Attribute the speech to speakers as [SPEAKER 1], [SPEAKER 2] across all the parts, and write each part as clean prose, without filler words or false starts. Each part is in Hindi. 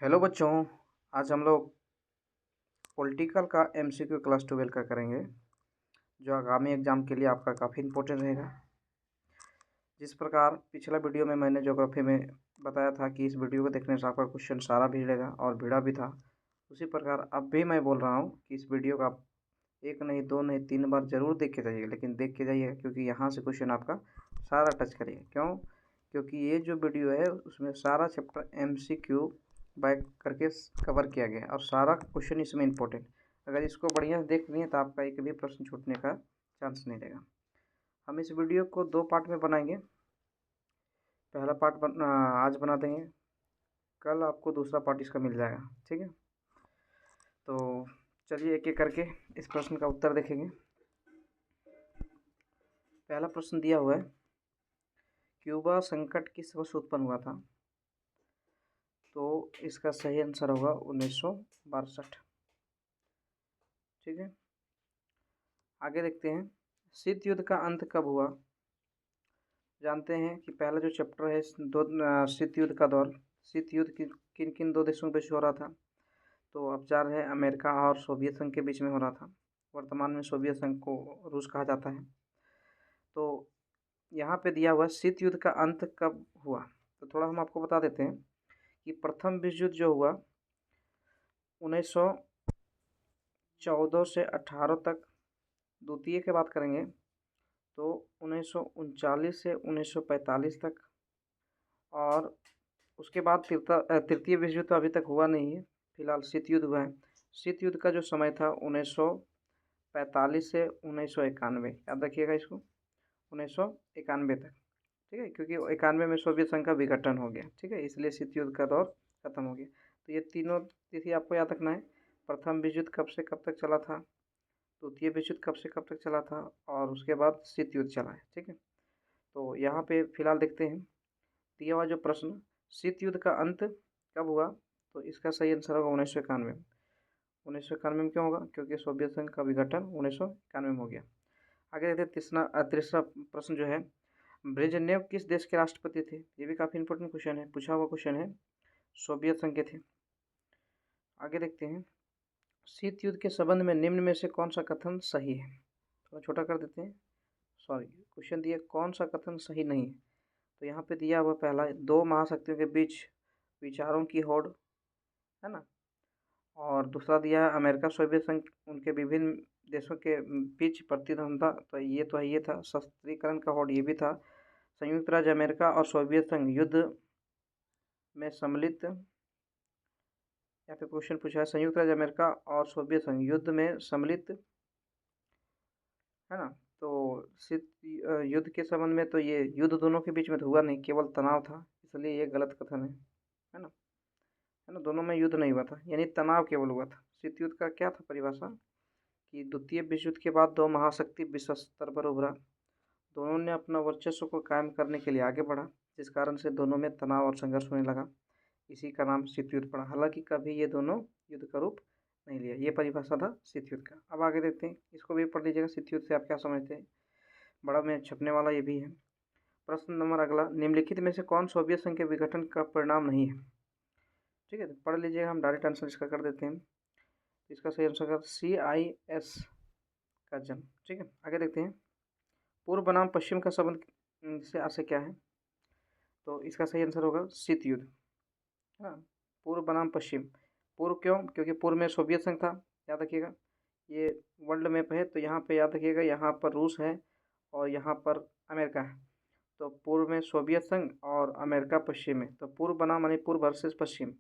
[SPEAKER 1] हेलो बच्चों। आज हम लोग पॉलिटिकल का एमसीक्यू क्लास 12 का करेंगे, जो आगामी एग्ज़ाम के लिए आपका काफ़ी इम्पोर्टेंट रहेगा। जिस प्रकार पिछला वीडियो में मैंने ज्योग्राफी में बताया था कि इस वीडियो को देखने से आपका क्वेश्चन सारा भिड़ेगा और भिड़ा भी था, उसी प्रकार अब भी मैं बोल रहा हूँ कि इस वीडियो का आप एक नहीं, दो नहीं, 3 बार ज़रूर देख के जाइएगा। लेकिन देख के जाइएगा क्योंकि यहाँ से क्वेश्चन आपका सारा टच करेगा। क्यों? क्योंकि ये जो वीडियो है उसमें सारा चैप्टर एमसीक्यू बैक करके कवर किया गया है और सारा क्वेश्चन इसमें इम्पोर्टेंट। अगर इसको बढ़िया से देख लिए तो आपका एक भी प्रश्न छूटने का चांस नहीं रहेगा। हम इस वीडियो को 2 पार्ट में बनाएंगे। पहला पार्ट आज बना देंगे, कल आपको दूसरा पार्ट इसका मिल जाएगा। ठीक है, तो चलिए एक एक करके इस प्रश्न का उत्तर देखेंगे। पहला प्रश्न दिया हुआ है, क्यूबा संकट किस वर्ष उत्पन्न हुआ था? तो इसका सही आंसर होगा 1962। ठीक है, आगे देखते हैं, शीत युद्ध का अंत कब हुआ? जानते हैं कि पहला जो चैप्टर है शीत युद्ध का दौर, शीत युद्ध किन किन दो देशों के बीच हो रहा था? तो अब जा रहे हैं अमेरिका और सोवियत संघ के बीच में हो रहा था। वर्तमान में सोवियत संघ को रूस कहा जाता है। तो यहाँ पे दिया हुआ शीत युद्ध का अंत कब हुआ, तो थोड़ा हम आपको बता देते हैं कि प्रथम विश्व युद्ध जो हुआ 1914 से 18 तक। द्वितीय की बात करेंगे तो 1939 से 1945 तक। और उसके बाद तृतीय विश्व युद्ध तो अभी तक हुआ नहीं है, फिलहाल शीत युद्ध हुआ है। शीत युद्ध का जो समय था 1945 से 1991, याद रखिएगा इसको, 1991 तक। ठीक है, क्योंकि 91 में सोवियत संघ का विघटन हो गया। ठीक है, इसलिए शीत युद्ध का दौर खत्म हो गया। तो ये तीनों तिथि आपको याद रखना है। प्रथम विश्व युद्ध कब से कब तक चला था, द्वितीय विश्व युद्ध कब से कब तक चला था, और उसके बाद शीत युद्ध चला है। ठीक है, तो यहाँ पे फिलहाल देखते हैं दिया हुआ जो प्रश्न, शीत युद्ध का अंत कब हुआ? तो इसका सही आंसर होगा 1991। 1991 में क्यों होगा? क्योंकि सोवियत संघ का विघटन 1991 में हो गया। आगे देखते हैं तीसरा प्रश्न जो है, ब्रेजनेव किस देश के राष्ट्रपति थे? ये भी काफ़ी इंपॉर्टेंट क्वेश्चन है, पूछा हुआ क्वेश्चन है, सोवियत संघ के थे। आगे देखते हैं, शीत युद्ध के संबंध में निम्न में से कौन सा कथन सही है? थोड़ा छोटा कर देते हैं, सॉरी, क्वेश्चन दिया कौन सा कथन सही नहीं है। तो यहाँ पे दिया हुआ पहला, दो महाशक्तियों के बीच विचारों की होड़, है ना। और दूसरा दिया है अमेरिका सोवियत संघ उनके विभिन्न देशों के बीच प्रतिद्वंद्विता, तो ये था शस्त्रीकरण का होड़, ये भी था। संयुक्त राज्य अमेरिका और सोवियत संघ युद्ध में सम्मिलित, यहाँ पे क्वेश्चन पूछा है संयुक्त राज्य अमेरिका और सोवियत संघ युद्ध में सम्मिलित, है ना। तो शीत युद्ध के संबंध में तो ये युद्ध दोनों के बीच में तो हुआ नहीं, केवल तनाव था, इसलिए ये गलत कथन है ना। है ना, दोनों में युद्ध नहीं हुआ था, यानी तनाव केवल हुआ था। शीत युद्ध का क्या था परिभाषा, कि द्वितीय विश्व युद्ध के बाद दो महाशक्ति विश्व स्तर पर उभरा, दोनों ने अपना वर्चस्व को कायम करने के लिए आगे बढ़ा, जिस कारण से दोनों में तनाव और संघर्ष होने लगा। इसी का नाम शीत युद्ध पड़ा। हालांकि कभी ये दोनों युद्ध का रूप नहीं लिया। ये परिभाषा था शीत युद्ध का। अब आगे देखते हैं, इसको भी पढ़ लीजिएगा, शीत युद्ध से आप क्या समझते हैं, बड़ा में छपने वाला ये भी है। प्रश्न नंबर अगला, निम्नलिखित में से कौन सोवियत संघ के विघटन का परिणाम नहीं है? ठीक है, तो पढ़ लीजिएगा, हम डायरेक्ट आंसर इसका कर देते हैं। इसका सही आंसर होगा CIS का जन्म। ठीक है, आगे देखते हैं, पूर्व बनाम पश्चिम का संबंध से आशय क्या है? तो इसका सही आंसर होगा शीत युद्ध। हाँ, पूर्व बनाम पश्चिम। पूर्व क्यों? क्योंकि पूर्व में सोवियत संघ था, याद रखिएगा। ये वर्ल्ड मैप है, तो यहाँ पे याद रखिएगा, यहाँ पर रूस है और यहाँ पर अमेरिका है। तो पूर्व में सोवियत संघ और अमेरिका पश्चिम में, तो पूर्व बनाम यानी पूर्व वर्सेस पश्चिम,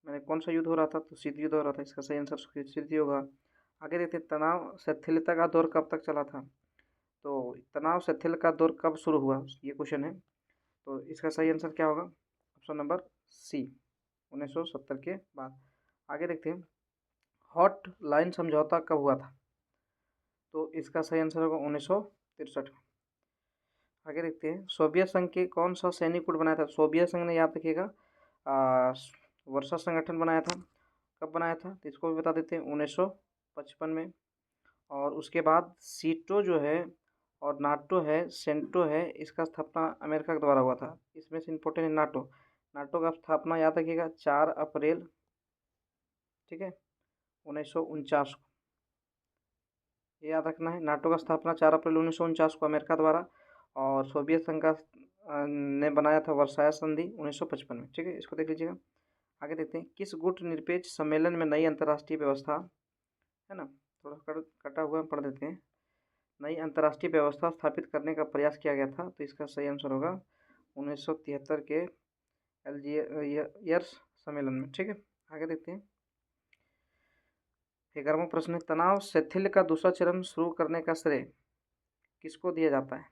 [SPEAKER 1] मैंने कौन सा युद्ध हो रहा था? तो शीत युद्ध हो रहा था। इसका सही आंसर शीत युद्ध होगा। आगे देखते हैं, तनाव शिथिलता का दौर कब तक चला था? तो तनाव शिथिल का दौर कब शुरू हुआ, ये क्वेश्चन है। तो इसका सही आंसर क्या होगा? ऑप्शन नंबर C, 1970 के बाद। आगे देखते हैं, हॉट लाइन समझौता कब हुआ था? तो इसका सही आंसर होगा 1963। आगे देखते हैं, सोवियत संघ के कौन सा सैनिक गुट बनाया था? सोवियत संघ ने, याद रखिएगा, वर्षा संगठन बनाया था। कब बनाया था? तो इसको भी बता देते हैं, 1955 में। और उसके बाद सीटो जो है और नाटो है, सेंटो है, इसका स्थापना अमेरिका के द्वारा हुआ था। इसमें से इम्पोर्टेंट है नाटो। नाटो का स्थापना याद रखिएगा 4 अप्रैल ठीक है, 1949 को, ये याद रखना है। नाटो का स्थापना 4 अप्रैल 1949 को अमेरिका द्वारा और सोवियत संघ का ने बनाया था वर्साय संधि 1955 में। ठीक है, इसको देख लीजिएगा। आगे देखते हैं, किस गुट निरपेक्ष सम्मेलन में नई अंतर्राष्ट्रीय व्यवस्था, है ना, थोड़ा कटा हुआ पढ़ देते हैं, नई अंतर्राष्ट्रीय व्यवस्था स्थापित करने का प्रयास किया गया था। तो इसका सही आंसर होगा 1973 के अल्जीयर्स सम्मेलन में। ठीक है, आगे देखते हैं। 11वां प्रश्न है, तनाव शिथिल का दूसरा चरण शुरू करने का श्रेय किसको दिया जाता है?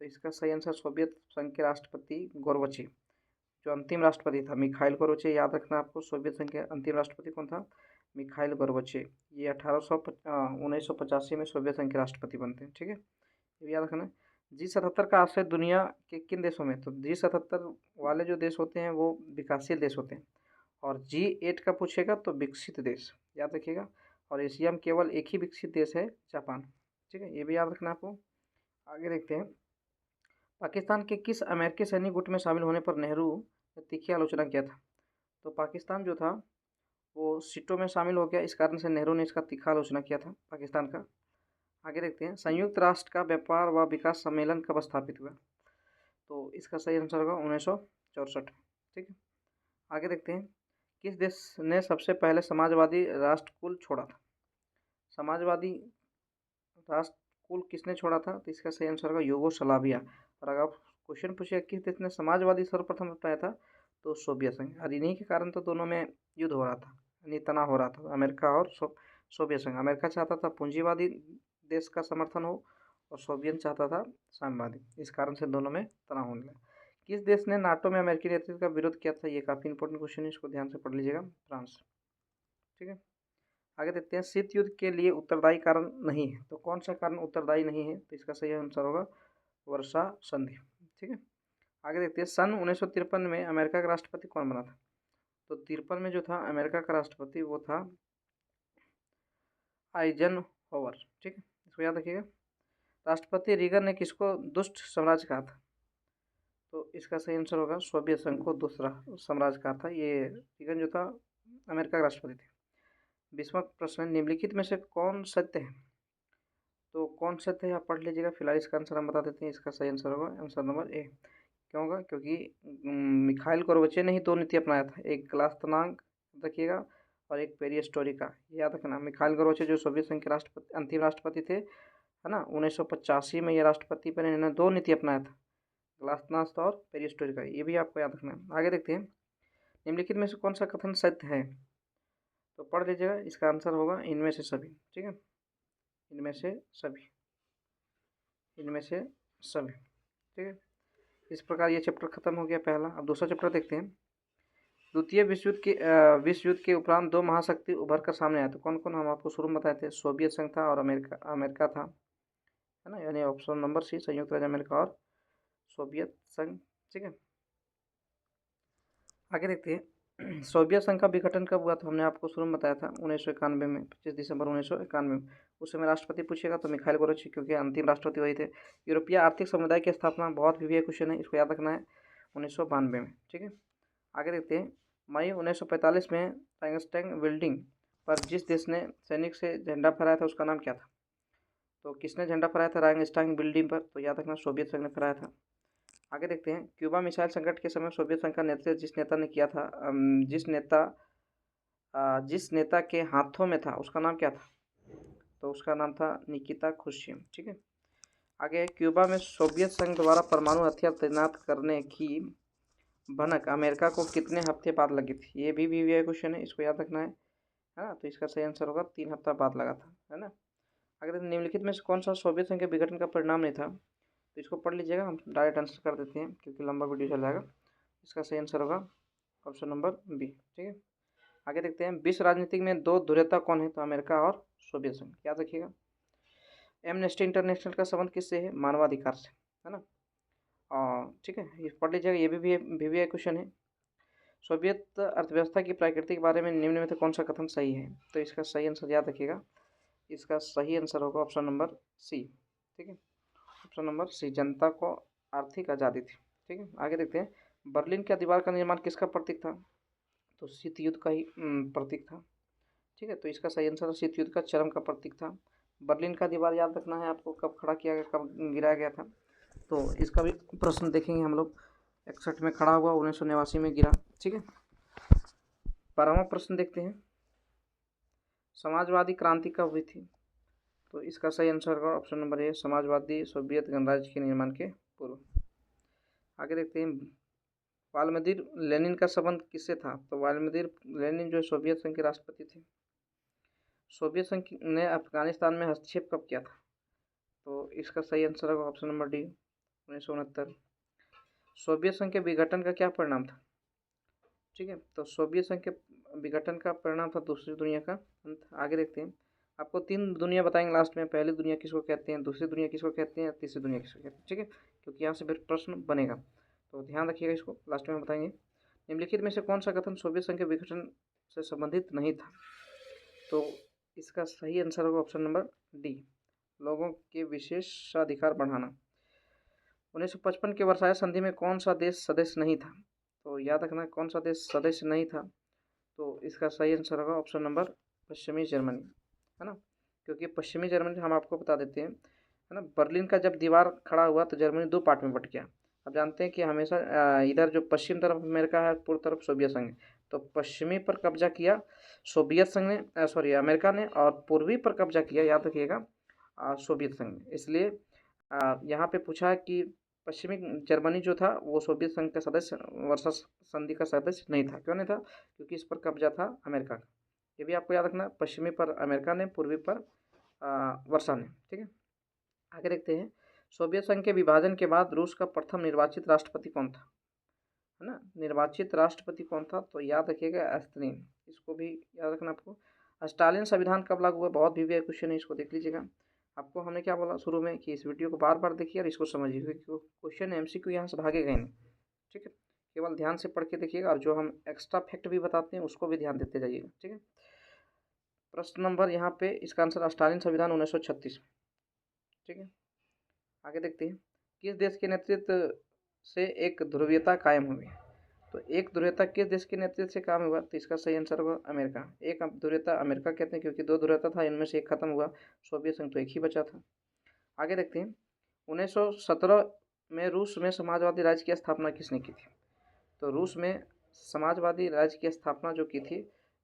[SPEAKER 1] तो इसका सही आंसर सोवियत संघ के राष्ट्रपति गोरबची, जो अंतिम राष्ट्रपति था मिखाइल गोरबची, याद रखना आपको। सोवियत संघ के अंतिम राष्ट्रपति कौन था? मिखाइल गोरबची। ये 1985 में सोवियत संघ के राष्ट्रपति बनते हैं। ठीक है, ये याद रखना। G77 का आश्रय दुनिया के किन देशों में? तो G77 वाले जो देश होते हैं वो विकासशील देश होते हैं, और G8 का पूछेगा तो विकसित देश, याद रखिएगा। और एशिया में केवल एक ही विकसित देश है, जापान। ठीक है, ये भी याद रखना आपको। आगे देखते हैं, पाकिस्तान के किस अमेरिकी सैनिक गुट में शामिल होने पर नेहरू ने तीखी आलोचना किया था? तो पाकिस्तान जो था वो सीटों में शामिल हो गया, इस कारण से नेहरू ने इसका तीखा आलोचना किया था पाकिस्तान का। आगे देखते हैं, संयुक्त राष्ट्र का व्यापार व विकास सम्मेलन कब स्थापित हुआ? तो इसका सही आंसर होगा 1964। ठीक है, आगे देखते हैं, किस देश ने सबसे पहले समाजवादी राष्ट्रकुल छोड़ा था? समाजवादी राष्ट्रकुल किसने छोड़ा था? तो इसका सही आंसर होगा यूगोस्लाविया। और अगर क्वेश्चन पूछेगा किस देश ने समाजवादी सर्वप्रथम अपनाया था, तो सोवियत संघ। और इन्हीं के कारण तो दोनों में युद्ध हो रहा था, यानी तनाव हो रहा था, अमेरिका और सोवियत संघ। अमेरिका चाहता था पूंजीवादी देश का समर्थन हो और सोवियत चाहता था साम्यवादी, इस कारण से दोनों में तनाव होने लगा। किस देश ने नाटो में अमेरिकी नेतृत्व का विरोध किया था? ये काफ़ी इंपॉर्टेंट क्वेश्चन है, इसको ध्यान से पढ़ लीजिएगा। फ्रांस। ठीक है, आगे देखते हैं, शीत युद्ध के लिए उत्तरदायी कारण नहीं है, तो कौन सा कारण उत्तरदायी नहीं है? तो इसका सही आंसर होगा वर्षा संधि। ठीक है, आगे देखते हैं, सन 1953 में अमेरिका का राष्ट्रपति कौन बना था? तो 53 में जो था अमेरिका का राष्ट्रपति वो था आइजनहोवर। ठीक है, इसको याद रखिएगा। राष्ट्रपति रीगन ने किसको दुष्ट साम्राज्य कहा था? तो इसका सही आंसर होगा सोवियत संघ को दूसरा साम्राज्य कहा था। ये रीगन जो था अमेरिका का राष्ट्रपति थे। 20वां प्रश्न, निम्नलिखित में से कौन सत्य है? तो कौन सत्य है आप पढ़ लीजिएगा, फिलहाल इसका आंसर हम बता देते हैं। इसका सही आंसर होगा आंसर नंबर ए। क्यों होगा? क्योंकि मिखाइल गोरबचे ने ही दो नीति अपनाया था, एक ग्लासनांक रखिएगा और एक पेरिस्टोरिका, याद रखना। मिखाइल गोरबचे जो सोवियत संघ के राष्ट्रपति अंतिम राष्ट्रपति थे, है ना, 1985 में ये राष्ट्रपति बने, इन्होंने दो नीति अपनाया था, ग्लासनास्ट और पेरिस्टोरिका, ये भी आपको याद रखना है। आगे देखते हैं, निम्नलिखित में से कौन सा कथन सत्य है? तो पढ़ लीजिएगा, इसका आंसर होगा इनमें से सभी। ठीक है, इनमें से सभी, इनमें से सभी। ठीक है, इस प्रकार ये चैप्टर खत्म हो गया पहला। अब दूसरा चैप्टर देखते हैं। द्वितीय विश्व युद्ध के उपरांत दो महाशक्ति उभर कर सामने आए, तो कौन कौन? हम आपको शुरू में बताए थे, सोवियत संघ था और अमेरिका था, है ना, यानी ऑप्शन नंबर सी, संयुक्त राज्य अमेरिका और सोवियत संघ। ठीक है, आगे देखते हैं, सोवियत संघ का विघटन कब हुआ? तो हमने आपको शुरू में बताया था 1991 में, 25 दिसंबर 1991 में। उस समय राष्ट्रपति पूछेगा तो मिखाइल गोरबची, क्योंकि अंतिम राष्ट्रपति वही थे। यूरोपीय आर्थिक समुदाय की स्थापना, बहुत भी क्वेश्चन है, इसको याद रखना है, 1992 में। ठीक है, आगे देखते हैं, मई 1945 में राइंगस्टैग बिल्डिंग पर जिस देश ने सैनिक से झंडा फहराया था उसका नाम क्या था? तो किसने झंडा फहराया था राइंगस्टैग बिल्डिंग पर? तो याद रखना सोवियत संघ ने फहराया था। आगे देखते हैं, क्यूबा मिसाइल संकट के समय सोवियत संघ का नेतृत्व जिस नेता ने किया था, जिस नेता के हाथों में था उसका नाम क्या था? तो उसका नाम था निकिता खुर्शिम। ठीक है, आगे, क्यूबा में सोवियत संघ द्वारा परमाणु हथियार तैनात करने की भनक अमेरिका को कितने हफ्ते बाद लगी थी? ये भी क्वेश्चन है, इसको याद रखना है ना। तो इसका सही आंसर होगा 3 हफ्ता बाद लगा था, है ना। अगर निम्नलिखित में से कौन सा सोवियत संघ के विघटन का परिणाम नहीं था? तो इसको पढ़ लीजिएगा, हम डायरेक्ट आंसर कर देते हैं क्योंकि लंबा वीडियो चल जाएगा। इसका सही आंसर होगा ऑप्शन नंबर बी। ठीक है, आगे देखते हैं, विश्व राजनीतिक में दो ध्रुवता कौन है? तो अमेरिका और सोवियत संघ, याद रखिएगा। एमनेस्टी इंटरनेशनल का संबंध किससे है? मानवाधिकार से, है ना। ठीक है, ये पढ़ लीजिएगा, ये भी क्वेश्चन है। सोवियत अर्थव्यवस्था की प्रकृति के बारे में निम्न में से कौन सा कथन सही है? तो इसका सही आंसर याद रखिएगा, इसका सही आंसर होगा ऑप्शन नंबर सी। ठीक है, ऑप्शन नंबर सी, जनता को आर्थिक आज़ादी थी। ठीक है, आगे देखते हैं, बर्लिन की दीवार का निर्माण किसका प्रतीक था? तो शीत युद्ध का ही प्रतीक था। ठीक है, तो इसका सही आंसर शीत युद्ध का चरम का प्रतीक था। बर्लिन का दीवार याद रखना है आपको, कब खड़ा किया गया, कब गिराया गया था। तो इसका भी प्रश्न देखेंगे हम लोग। 61 में खड़ा हुआ, 1989 में गिरा। ठीक है, 12वां प्रश्न देखते हैं। समाजवादी क्रांति कब हुई थी? तो इसका सही आंसर होगा option number A, Samajwadi Soviet गणराज्य के निर्माण के पूर्व। आगे देखते हैं, व्लादिमीर लेनिन का संबंध किससे था? तो व्लादिमीर लेनिन जो सोवियत संघ के राष्ट्रपति थे। सोवियत संघ ने अफगानिस्तान में हस्तक्षेप कब किया था? तो इसका सही आंसर होगा ऑप्शन नंबर डी, 1969। सोवियत संघ के विघटन का क्या परिणाम था? ठीक है, तो सोवियत संघ के विघटन का परिणाम था दूसरी दुनिया का अंत। आगे देखते हैं, आपको 3 दुनिया बताएंगे लास्ट में। पहली दुनिया किसको कहते हैं, दूसरी दुनिया किसको कहते हैं, तीसरी दुनिया किसको कहते हैं। ठीक है, क्योंकि यहाँ से फिर प्रश्न बनेगा, तो ध्यान रखिएगा, इसको लास्ट में बताएंगे। निम्नलिखित में से कौन सा कथन सोवियत संघ के विघटन से संबंधित नहीं था? तो इसका सही आंसर होगा ऑप्शन नंबर डी, लोगों के विशेषाधिकार बढ़ाना। 1955 के वर्साय संधि में कौन सा देश सदस्य नहीं था? तो याद रखना कौन सा देश सदस्य नहीं था। तो इसका सही आंसर होगा ऑप्शन नंबर पश्चिमी जर्मनी, है ना, क्योंकि पश्चिमी जर्मनी हम आपको बता देते हैं, है ना। बर्लिन का जब दीवार खड़ा हुआ तो जर्मनी 2 पार्ट में बट गया। अब जानते हैं कि हमेशा इधर जो पश्चिम तरफ अमेरिका है, पूर्व तरफ सोवियत संघ है। तो पश्चिमी पर कब्जा किया सोवियत संघ ने, सॉरी अमेरिका ने, और पूर्वी पर कब्जा किया, याद रखिएगा, सोवियत संघ ने। इसलिए यहाँ पे पूछा है कि पश्चिमी जर्मनी जो था वो सोवियत संघ का सदस्य, वर्षा संधि का सदस्य नहीं था। क्यों नहीं था? क्योंकि इस पर कब्जा था अमेरिका का। ये भी आपको याद रखना, पश्चिमी पर अमेरिका ने, पूर्वी पर वर्षा ने। ठीक है, आगे देखते हैं, सोवियत संघ के विभाजन के बाद रूस का प्रथम निर्वाचित राष्ट्रपति कौन था? है ना, निर्वाचित राष्ट्रपति कौन था? तो याद रखिएगा स्टालिन, इसको भी याद रखना आपको। स्टालिन संविधान कब लागू हुआ? बहुत भी क्वेश्चन है, इसको देख लीजिएगा। आपको हमने क्या बोला शुरू में कि इस वीडियो को बार बार देखिए और इसको समझिए, क्योंकि क्वेश्चन एमसीक्यू यहाँ से भागेगा नहीं। ठीक है, केवल ध्यान से पढ़ के देखिएगा, और जो हम एक्स्ट्रा फैक्ट भी बताते हैं उसको भी ध्यान देते जाइएगा। ठीक है, प्रश्न नंबर यहाँ पे इसका आंसर स्टालिन संविधान 1936। ठीक है, आगे देखते हैं, किस देश के नेतृत्व से एक ध्रुवीयता कायम हुई? तो एक ध्रुवीयता किस देश के नेतृत्व से कायम हुआ? तो इसका सही आंसर होगा अमेरिका। एक ध्रुवीयता अमेरिका कहते हैं, क्योंकि 2 ध्रुवीयता था, इनमें से एक खत्म हुआ, सोवियत संघ तो एक ही बचा था। आगे देखते हैं, 1917 में रूस में समाजवादी राज्य की स्थापना किसने की थी? तो रूस में समाजवादी राज्य की स्थापना जो की थी,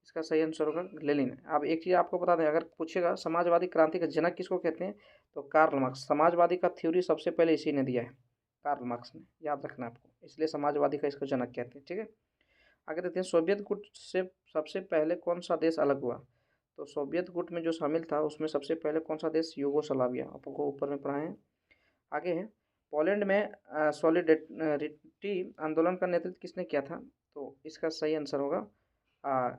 [SPEAKER 1] इसका सही आंसर होगा लेनिन। अब एक चीज़ आपको बता दें, अगर पूछेगा समाजवादी क्रांति का जनक किसको कहते हैं, तो कार्ल मार्क्स। समाजवादी का थ्योरी सबसे पहले इसी ने दिया है, कार्ल मार्क्स ने, याद रखना आपको, इसलिए समाजवादी का इसको जनक कहते हैं। ठीक है, आगे देखते हैं, सोवियत गुट से सबसे पहले कौन सा देश अलग हुआ? तो सोवियत गुट में जो शामिल था उसमें सबसे पहले कौन सा देश? यूगोस्लाविया, आपको ऊपर में पढ़ाए हैं। आगे है, पोलैंड में सॉलिडेरिटी आंदोलन का नेतृत्व किसने किया था? तो इसका सही आंसर होगा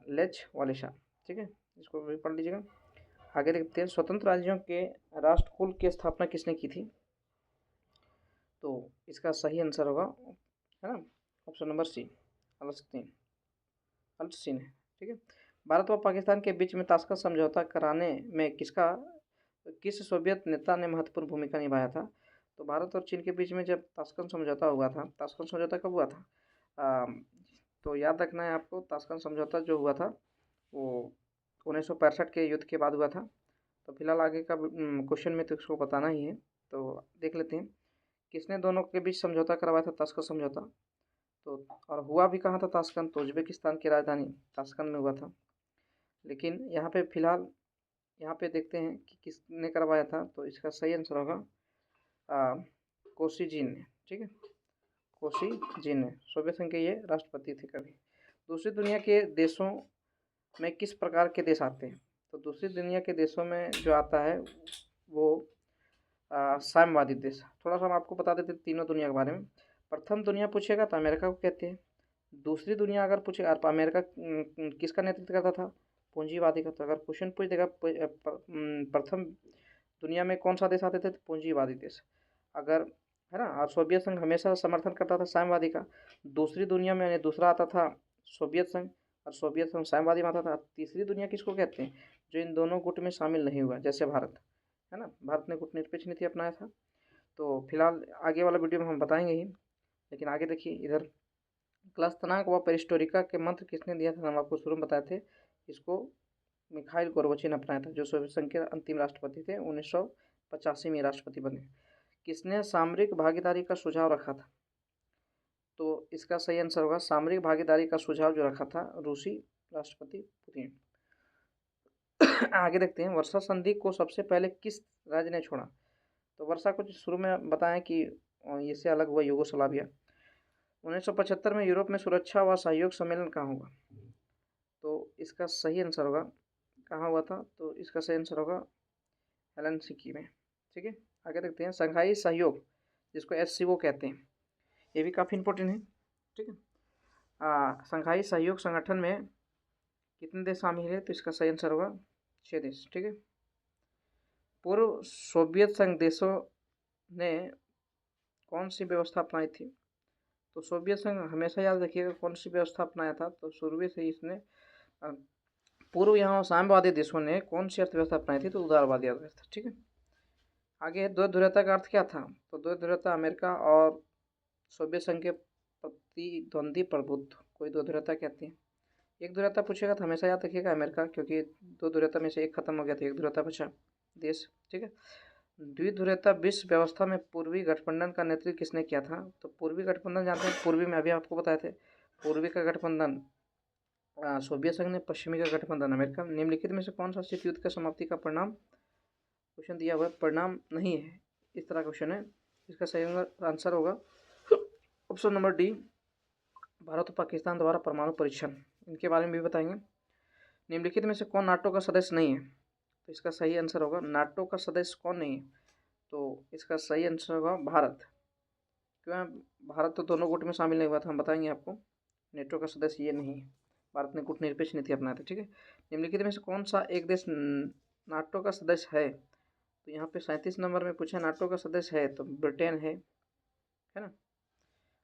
[SPEAKER 1] लेच वालेसा। ठीक है, इसको भी पढ़ लीजिएगा। आगे देखते हैं, स्वतंत्र राज्यों के राष्ट्रकुल की स्थापना किसने की थी? तो इसका सही आंसर होगा, है ना, ऑप्शन नंबर सी, अल्टसीन है। ठीक है, भारत व पाकिस्तान के बीच में ताशकंद समझौता कराने में किस सोवियत नेता ने महत्वपूर्ण भूमिका निभाया था? तो भारत और चीन के बीच में जब ताशकंद समझौता हुआ था, ताशकंद समझौता कब हुआ था? तो याद रखना है आपको, ताशकंद समझौता जो हुआ था वो 1965 के युद्ध के बाद हुआ था। तो फिलहाल आगे का क्वेश्चन में तो इसको बताना ही है, तो देख लेते हैं, किसने दोनों के बीच समझौता करवाया था, ताशकंद समझौता? तो और हुआ भी कहाँ था ताशकंद? तो उज्बेकिस्तान की राजधानी ताशकंद में हुआ था। लेकिन यहाँ पे फिलहाल यहाँ पे देखते हैं कि किसने करवाया था। तो इसका सही आंसर होगा कोसिजिन ने। ठीक है, कोसिजिन ने, सोवियत संघ के ये राष्ट्रपति थे कभी। दूसरी दुनिया के देशों में किस प्रकार के देश आते हैं? तो दूसरी दुनिया के देशों में जो आता है वो साम्यवादी देश। थोड़ा सा हम आपको बता देते हैं तीनों दुनिया के बारे में। प्रथम दुनिया पूछेगा तो अमेरिका को कहते हैं। दूसरी दुनिया अगर पूछेगा, अमेरिका किसका नेतृत्व करता था? पूंजीवादी का। तो अगर क्वेश्चन पूछ देगा प्रथम दुनिया में कौन सा देश आते थे, तो पूंजीवादी देश। अगर, है ना, और सोवियत संघ हमेशा समर्थन करता था साम्यवादी का। दूसरी दुनिया में यानी दूसरा आता था सोवियत संघ, और सोवियत संघ साम्यवादी में आता था। तीसरी दुनिया किसको कहते हैं? जो इन दोनों गुट में शामिल नहीं हुआ, जैसे भारत, है ना, भारत ने गुटनिरपेक्ष नीति अपनाया था। तो फिलहाल आगे वाला वीडियो में हम बताएंगे ही, लेकिन आगे देखिए, इधर क्लस्तनाक व पेरिस्टोरिका के मंत्र किसने दिया था? हम आपको शुरू में बताए थे, इसको मिखाइल गोर्बाचेव ने अपनाया था, जो सोवियत संघ के अंतिम राष्ट्रपति थे, 1985 में राष्ट्रपति बने। किसने सामरिक भागीदारी का सुझाव रखा था? तो इसका सही आंसर होगा सामरिक भागीदारी का सुझाव जो रखा था रूसी राष्ट्रपति पुतिन। आगे देखते हैं, वर्षा संधि को सबसे पहले किस राज्य ने छोड़ा? तो वर्षा को शुरू में बताएं कि इससे अलग हुआ यूगोस्लाविया। 1975 में यूरोप में सुरक्षा व सहयोग सम्मेलन कहाँ हुआ? तो इसका सही आंसर होगा, कहाँ हुआ था? तो इसका सही आंसर होगा हेलसिंकी में। ठीक है, आगे देखते हैं, शंघाई सहयोग जिसको SCO कहते हैं, ये भी काफ़ी इंपॉर्टेंट है। ठीक है, शंघाई सहयोग संगठन में कितने देश शामिल है? तो इसका सही आंसर होगा 6 देश। ठीक है, पूर्व सोवियत संघ देशों ने कौन सी व्यवस्था अपनाई थी? तो सोवियत संघ हमेशा याद रखिएगा कौन सी व्यवस्था अपनाया था। तो शुरू से ही इसने पूर्व यहाँ साम्यवादी देशों ने कौन सी अर्थव्यवस्था अपनाई थी? तो उदारवादी अर्थव्यवस्था। ठीक है, आगे द्वैध ध्रुवता का अर्थ क्या था? तो द्वैध ध्रुवता अमेरिका और सोवियत संघ के प्रतिद्वंदी प्रभुत्व को द्वैध ध्रुवता कहते हैं। एक ध्रुवता पूछेगा तो हमेशा याद रखिएगा अमेरिका, क्योंकि 2 ध्रुवता में से एक खत्म हो गया था, एक ध्रुवता बचा देश। ठीक है, द्विध्रुवता विश्व व्यवस्था में पूर्वी गठबंधन का नेतृत्व किसने किया था? तो पूर्वी गठबंधन जानते हैं, पूर्वी में अभी आपको बताए थे, पूर्वी का गठबंधन सोवियत संघ ने, पश्चिमी का गठबंधन अमेरिका। निम्नलिखित में से कौन सा शीत युद्ध की समाप्ति का परिणाम, क्वेश्चन दिया हुआ है, परिणाम नहीं है, इस तरह क्वेश्चन है। इसका सही आंसर होगा ऑप्शन नंबर डी, भारत और पाकिस्तान द्वारा परमाणु परीक्षण। इनके बारे में भी बताएंगे। निम्नलिखित में से कौन नाटो का सदस्य नहीं है? तो इसका सही आंसर होगा नाटो का सदस्य कौन नहीं है? तो इसका सही आंसर होगा भारत। क्यों? भारत तो दोनों गुट में शामिल नहीं हुआ था, हम बताएंगे आपको। नेटो का सदस्य ये नहीं है, भारत ने गुटनिरपेक्ष नीति अपनाया था। ठीक है, निम्नलिखित में से कौन सा एक देश नाटो का सदस्य है? तो यहाँ पे 37 नंबर में पूछा नाटो का सदस्य है, तो ब्रिटेन है ना।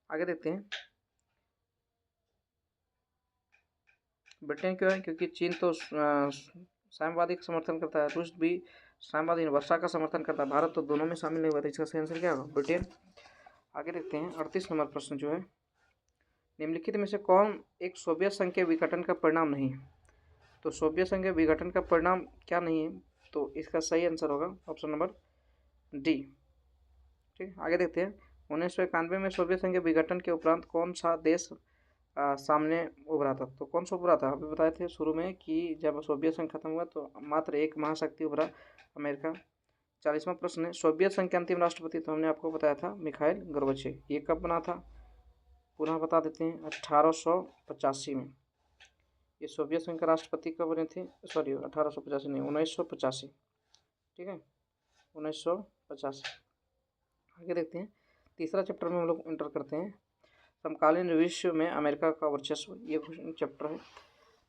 [SPEAKER 1] आगे देखते हैं, ब्रिटेन क्यों है? क्योंकि चीन तो साम्यवादी का समर्थन करता है, रूस भी साम्यवादी वर्षा का समर्थन करता है, भारत तो दोनों में शामिल नहीं हुआ था। इसका सही आंसर क्या होगा? ब्रिटेन। आगे देखते हैं, 38 नंबर प्रश्न जो है, निम्नलिखित में से कौन एक सोवियत संघ के विघटन का परिणाम नहीं है? तो सोवियत संघ के विघटन का परिणाम क्या नहीं है? तो इसका सही आंसर होगा ऑप्शन नंबर डी। ठीक, आगे देखते हैं, 1991 में सोवियत संघ के विघटन के उपरांत कौन सा देश सामने उभरा था? तो कौन सा उभरा था? अभी बताए थे शुरू में कि जब सोवियत संघ खत्म हुआ तो मात्र एक महाशक्ति उभरा, अमेरिका। 40वां प्रश्न है, सोवियत संघ के अंतिम राष्ट्रपति, तो हमने आपको बताया था मिखाइल गोर्बाचेव। ये कब बना था? पुनः बता देते हैं, 1885 में। ये सोवियत संघ के राष्ट्रपति कब बने थे? सॉरी 1885 नहीं, 1985। ठीक है, 1985। आगे देखते हैं, तीसरा चैप्टर में हम लोग इंटर करते हैं, समकालीन विश्व में अमेरिका का वर्चस्व, ये चैप्टर है।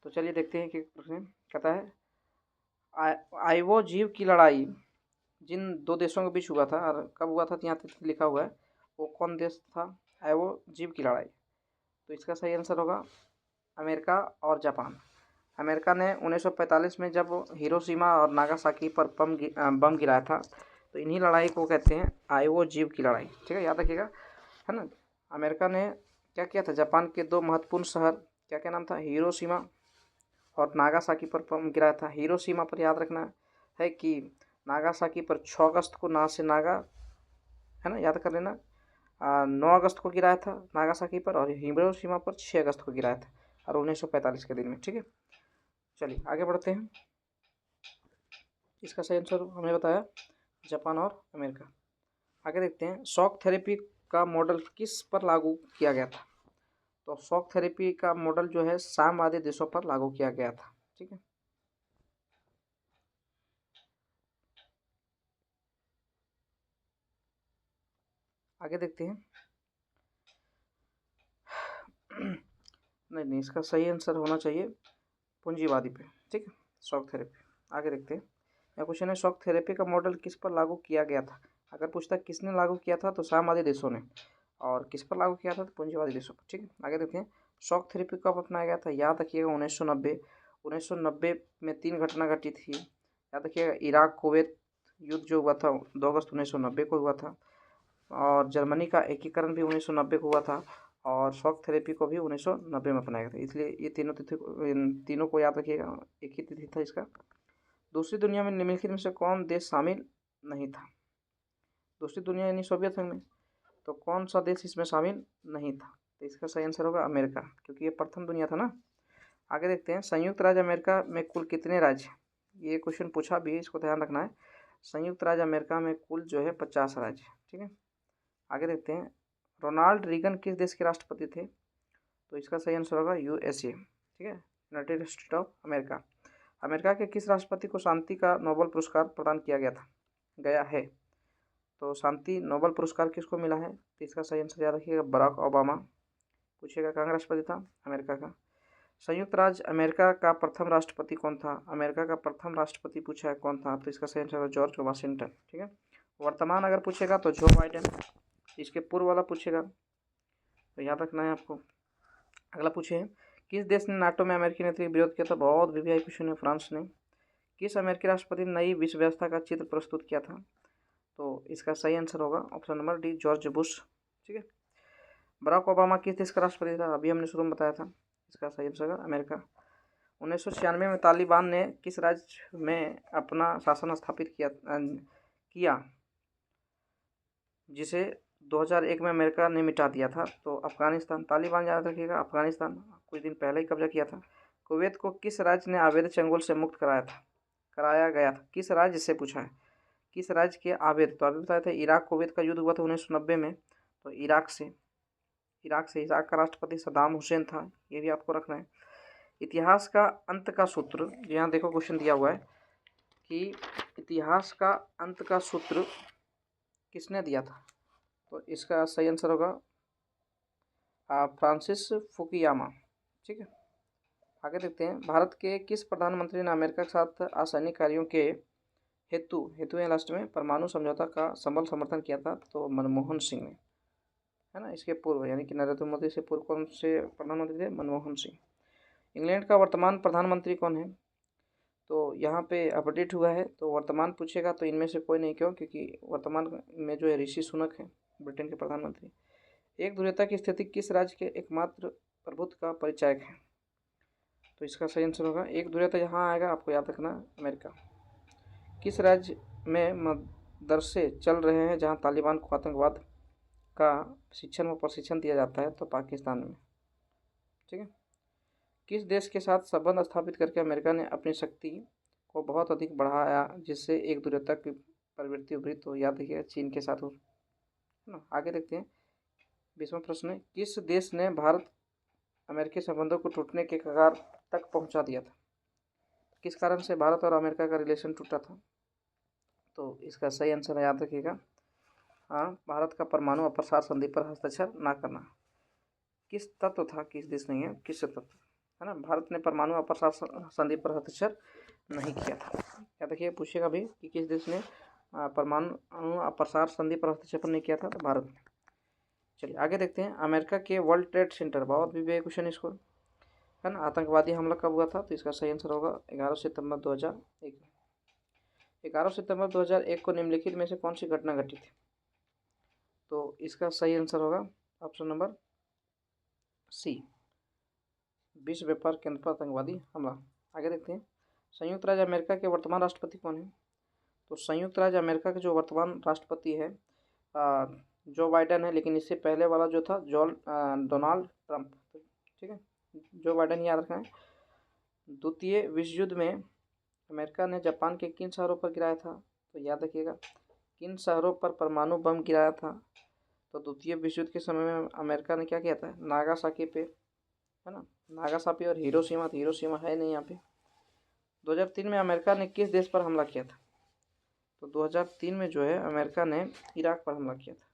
[SPEAKER 1] तो चलिए देखते हैं कि प्रश्न कहता है, आइवो जीव की लड़ाई जिन 2 देशों के बीच हुआ था और कब हुआ था, यहाँ तक लिखा हुआ है, वो कौन देश था? आइवो जीव की लड़ाई। तो इसका सही आंसर होगा अमेरिका और जापान। अमेरिका ने 1945 में जब हिरोशिमा और नागासाकी पर बम गिराया था, तो इन्हीं लड़ाई को कहते हैं आइवो जीव की लड़ाई। ठीक है, याद रखिएगा, है ना। अमेरिका ने क्या किया था? जापान के 2 महत्वपूर्ण शहर, क्या क्या नाम था? हिरोशिमा और नागासाकी पर बम गिराया था। हिरोशिमा पर याद रखना है कि नागासाकी पर 6 अगस्त को ना से नागा, है ना, याद कर लेना। 9 अगस्त को गिराया था नागासाकी पर, और हिरोशिमा पर 6 अगस्त को गिराया था, और 1945 के दिन में। ठीक है, चलिए आगे बढ़ते हैं। इसका सही आंसर हमें बताया जापान और अमेरिका। आगे देखते हैं, शॉक थेरेपी का मॉडल किस पर लागू किया गया था? तो शॉक थेरेपी का मॉडल जो है साम्यवादी देशों पर लागू किया गया था। ठीक है, आगे देखते हैं, नहीं, इसका सही आंसर होना चाहिए पूंजीवादी पे। ठीक है, शॉक थेरेपी। आगे देखते हैं, यह क्वेश्चन है, शॉक थेरेपी का मॉडल किस पर लागू किया गया था? अगर पूछता किसने लागू किया था, तो साम्यवादी देशों ने, और किस पर लागू किया था? तो पूंजीवादी देशों पर। ठीक है, आगे देखते हैं, शॉक थेरेपी कब अपनाया गया था? याद रखिएगा 1990 में 3 घटना घटी थी। याद रखिएगा, इराक कुवैत युद्ध जो हुआ था 2 अगस्त 1990 को हुआ था, और जर्मनी का एकीकरण भी 1990 को हुआ था, और शॉक थेरेपी को भी 1990 में अपनाया गया था। इसलिए ये तीनों को याद रखिएगा, एक ही तिथि था इसका। दूसरी दुनिया में निम्नलिखित में से कौन देश शामिल नहीं था? दूसरी दुनिया यानी सोवियत संघ में, तो कौन सा देश इसमें शामिल नहीं था? तो इसका सही आंसर होगा अमेरिका, क्योंकि ये प्रथम दुनिया था ना। आगे देखते हैं, संयुक्त राज्य अमेरिका में कुल कितने राज्य? ये क्वेश्चन पूछा भी है, इसको ध्यान रखना है। संयुक्त राज्य अमेरिका में कुल जो है 50 राज्य। ठीक है, आगे देखते हैं, रोनाल्ड रीगन किस देश के राष्ट्रपति थे? तो इसका सही आंसर होगा यूएसए। ठीक है, United state of America. America के किस राष्ट्रपति को शांति का नोबेल पुरस्कार प्रदान किया गया है? तो शांति नोबेल पुरस्कार किसको मिला है? तो इसका सही आंसर याद रखिएगा, बराक ओबामा। पूछिएगा कहाँ का राष्ट्रपति था? अमेरिका का। संयुक्त राज्य अमेरिका का प्रथम राष्ट्रपति कौन था? अमेरिका का प्रथम राष्ट्रपति पूछा है कौन था, तो इसका सही आंसर है जॉर्ज वाशिंगटन। ठीक है, वर्तमान अगर पूछेगा तो जो बाइडेन। इसके पूर्व वाला पूछेगा तो याद रखना है आपको। अगला पूछे, किस देश ने नाटो में अमेरिकी नीति का विरोध किया था? बहुत वीवीआई क्वेश्चन है। फ्रांस ने। किस अमेरिकी राष्ट्रपति ने नई विश्व व्यवस्था का चित्र प्रस्तुत किया था? तो इसका सही आंसर होगा option number D, George Bush. ठीक है, बराक ओबामा किस देश का राष्ट्रपति था? अभी हमने शुरू में बताया था। इसका सही आंसर होगा अमेरिका। 1996 में तालिबान ने किस राज्य में अपना शासन स्थापित किया जिसे 2001 में अमेरिका ने मिटा दिया था? तो अफगानिस्तान। तालिबान याद रखिएगा, अफगानिस्तान कुछ दिन पहले ही कब्जा किया था। कुवैत को किस राज्य ने अवैध चंगुल से मुक्त कराया गया था? किस राज्य से पूछा है, किस राज्य के अवैध? तो अभी बताया था इराक कुवैत का युद्ध हुआ था 1990 में, तो इराक से इराक का राष्ट्रपति सद्दाम हुसैन था, ये भी आपको रखना है। इतिहास का अंत का सूत्र, यहाँ देखो क्वेश्चन दिया हुआ है कि इतिहास का अंत का सूत्र किसने दिया था? तो इसका सही आंसर होगा फ्रांसिस फुकुयामा। ठीक है, आगे देखते हैं, भारत के किस प्रधानमंत्री ने अमेरिका के साथ असैनिक कार्यों के हेतु या लास्ट में परमाणु समझौता का सबल समर्थन किया था? तो मनमोहन सिंह ने, है ना। इसके पूर्व यानी कि नरेंद्र मोदी से पूर्व कौन से प्रधानमंत्री थे? मनमोहन सिंह। इंग्लैंड का वर्तमान प्रधानमंत्री कौन है? तो यहाँ पे अपडेट हुआ है, तो वर्तमान पूछेगा तो इनमें से कोई नहीं। क्यों? क्योंकि वर्तमान में जो है ऋषि सुनक है, ब्रिटेन के प्रधानमंत्री। एक ध्रुवीयता की स्थिति किस राज्य के एकमात्र प्रभुत्व का परिचायक है? तो इसका सही आंसर होगा, एक ध्रुवीयता यहाँ आएगा, आपको याद रखना, अमेरिका। किस राज्य में मदरसे चल रहे हैं जहाँ तालिबान को आतंकवाद का शिक्षण व प्रशिक्षण दिया जाता है? तो पाकिस्तान में। ठीक है, किस देश के साथ संबंध स्थापित करके अमेरिका ने अपनी शक्ति को बहुत अधिक बढ़ाया जिससे एक दूरता की प्रवृत्ति उभरी? तो याद रखिएगा, चीन के साथ, है ना। आगे देखते हैं, 20वां प्रश्न है, किस देश ने भारत अमेरिकी संबंधों को टूटने के कगार तक पहुंचा दिया था? किस कारण से भारत और अमेरिका का रिलेशन टूटा था? तो इसका सही आंसर याद रखिएगा, हाँ, भारत का परमाणु अप्रसार संधि पर हस्ताक्षर ना करना। किस तत्व था, किस देश नहीं है, किस तत्व, है ना। भारत ने परमाणु अप्रसार संधि पर हस्ताक्षर नहीं किया था। याद रखिए, पूछेगा भी कि किस देश ने परमाणु अप्रसार संधि पर हस्ताक्षर नहीं किया था? तो भारत ने। चलिए आगे देखते हैं, अमेरिका के वर्ल्ड ट्रेड सेंटर, बहुत भी क्वेश्चन इसको, है ना, आतंकवादी हमला कब हुआ था? तो इसका सही आंसर होगा 11 सितंबर 2001। 11 सितंबर 2001 को निम्नलिखित में से कौन सी घटना घटी थी? तो इसका सही आंसर होगा ऑप्शन नंबर सी, विश्व व्यापार केंद्र पर आतंकवादी हमला। आगे देखते हैं, संयुक्त राज्य अमेरिका के वर्तमान राष्ट्रपति कौन है? तो संयुक्त राज्य अमेरिका के जो वर्तमान राष्ट्रपति है जो बाइडेन है, लेकिन इससे पहले वाला जो था डोनाल्ड ट्रंप। ठीक है, जो बाइडेन याद रखना है। द्वितीय विश्व युद्ध में अमेरिका ने जापान के किन शहरों पर गिराया था? तो याद रखिएगा, किन शहरों पर परमाणु बम गिराया था? तो द्वितीय विश्व युद्ध के समय में अमेरिका ने क्या किया था? नागासाकी पे, है ना, नागासाकी और हिरोशिमा है नहीं यहाँ पे। 2003 में अमेरिका ने किस देश पर हमला किया था? तो 2003 में जो है अमेरिका ने इराक पर हमला किया था।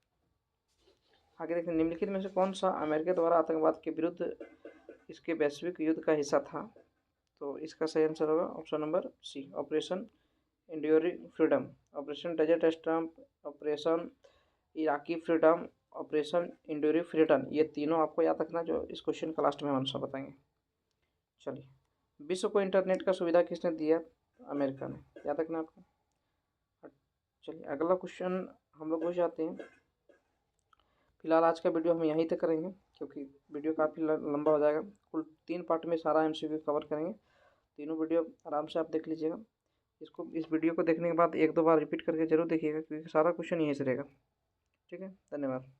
[SPEAKER 1] आगे देखते हैं, निम्नलिखित में से कौन सा अमेरिका द्वारा आतंकवाद के विरुद्ध इसके वैश्विक युद्ध का हिस्सा था? तो इसका सही आंसर होगा option number C, operation enduring freedom, operation desert storm, operation Iraqi freedom, operation enduring freedom. ये तीनों आपको याद रखना, जो इस क्वेश्चन का लास्ट में हम आंसर बताएंगे। चलिए, विश्व को इंटरनेट का सुविधा किसने दिया? अमेरिका ने, याद रखना आपको। चलिए अगला क्वेश्चन हम लोग हो जाते हैं। फिलहाल आज का वीडियो हम यहीं तक करेंगे। क्योंकि वीडियो काफ़ी लंबा हो जाएगा। कुल 3 पार्ट में सारा MCQ कवर करेंगे। तीनों वीडियो आराम से आप देख लीजिएगा। इस वीडियो को देखने के बाद 1-2 बार रिपीट करके ज़रूर देखिएगा, क्योंकि सारा क्वेश्चन यहीं से रहेगा। ठीक है, धन्यवाद।